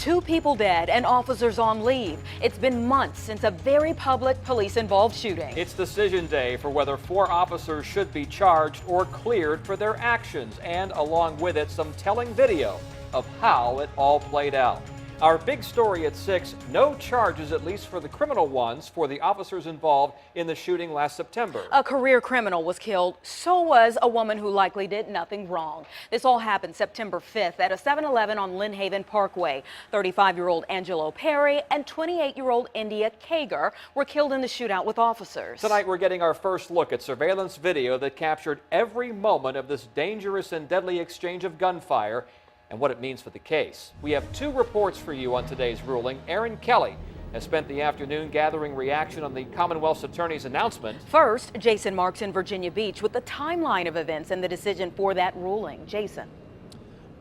2 people dead and officers on leave. It's been months since a very public police-involved shooting. It's decision day for whether 4 officers should be charged or cleared for their actions, and along with it, some telling video of how it all played out. Our big story at 6, no charges, at least for the criminal ones, for the officers involved in the shooting last September. A career criminal was killed. So was a woman who likely did nothing wrong. This all happened September 5th at a 7-Eleven on Lynn Haven Parkway. 35-year-old Angelo Perry and 28-year-old India Kager were killed in the shootout with officers. Tonight, we're getting our first look at surveillance video that captured every moment of this dangerous and deadly exchange of gunfire and what it means for the case. We have 2 reports for you on today's ruling. Aaron Kelly has spent the afternoon gathering reaction on the Commonwealth's attorney's announcement. First, Jason Marks in Virginia Beach with the timeline of events and the decision for that ruling. Jason.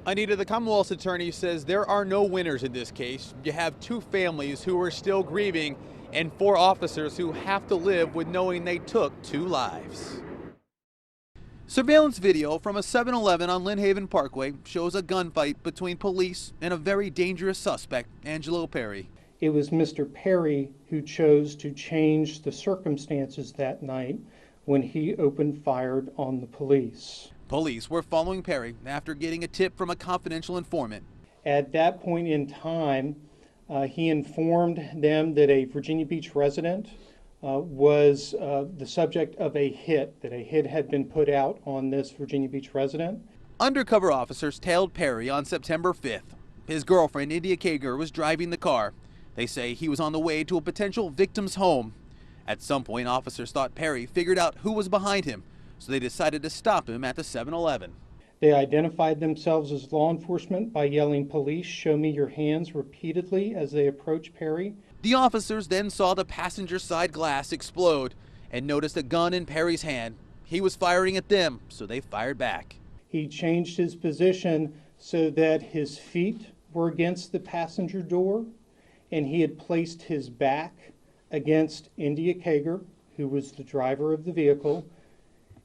Anita, the Commonwealth's attorney says there are no winners in this case. You have 2 families who are still grieving and 4 officers who have to live with knowing they took 2 lives. Surveillance video from a 7-Eleven on Lynn Haven Parkway shows a gunfight between police and a very dangerous suspect, Angelo Perry. It was Mr. Perry who chose to change the circumstances that night when he opened fire on the police. Police were following Perry after getting a tip from a confidential informant. At that point in time, he informed them that a Virginia Beach resident was the subject of a hit, that a hit had been put out on this Virginia Beach resident. Undercover officers tailed Perry on September 5th. His girlfriend, India Kager, was driving the car. They say he was on the way to a potential victim's home. At some point, officers thought Perry figured out who was behind him, so they decided to stop him at the 7-Eleven. They identified themselves as law enforcement by yelling, "Police, show me your hands," repeatedly as they approached Perry. The officers then saw the passenger side glass explode and noticed a gun in Perry's hand. He was firing at them, so they fired back. He changed his position so that his feet were against the passenger door, and he had placed his back against India Kager, who was the driver of the vehicle,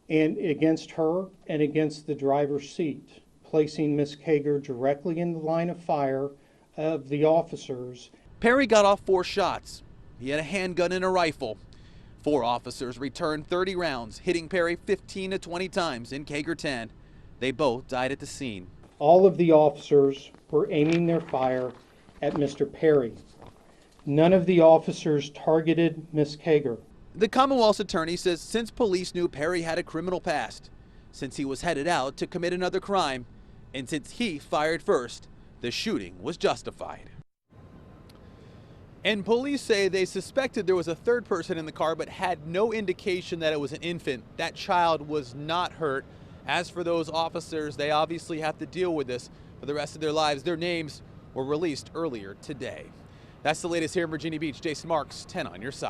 and against her and against the driver's seat, placing Miss Kager directly in the line of fire of the officers. Perry got off 4 shots. He had a handgun and a rifle. 4 officers returned 30 rounds, hitting Perry 15 to 20 times and Kager 10. They both died at the scene. All of the officers were aiming their fire at Mr. Perry. None of the officers targeted Miss Kager. The Commonwealth's attorney says since police knew Perry had a criminal past, since he was headed out to commit another crime, and since he fired first, the shooting was justified. And police say they suspected there was a 3rd person in the car but had no indication that it was an infant. That child was not hurt. As for those officers, they obviously have to deal with this for the rest of their lives. Their names were released earlier today. That's the latest here in Virginia Beach. Jason Marks, 10 on your side.